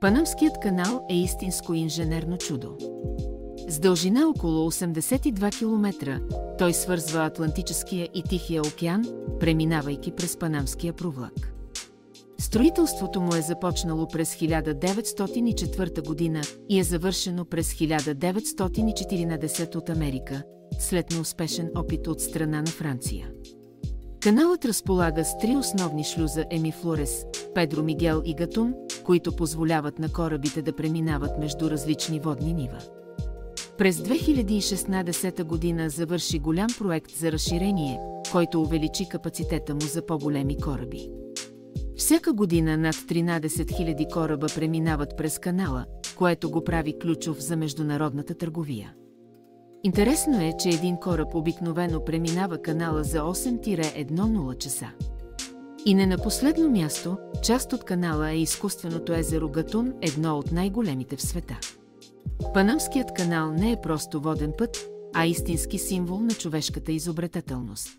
Панамският канал е истинско инженерно чудо. С дължина около 82 км, той свързва Атлантическия и Тихия океан, преминавайки през Панамския провлак. Строителството му е започнало през 1904 година и е завършено през 1914 от Америка, след неуспешен опит от страна на Франция. Каналът разполага с три основни шлюза Еми Флорес, Педро Мигел и Гатун, които позволяват на корабите да преминават между различни водни нива. През 2016 година завърши голям проект за разширение, който увеличи капацитета му за по-големи кораби. Всяка година над 13 000 кораба преминават през канала, което го прави ключов за международната търговия. Интересно е, че един кораб обикновено преминава канала за 8-10 часа. И не на последно място, част от канала е изкуственото езеро Гатун, едно от най-големите в света. Панамският канал не е просто воден път, а истински символ на човешката изобретателност.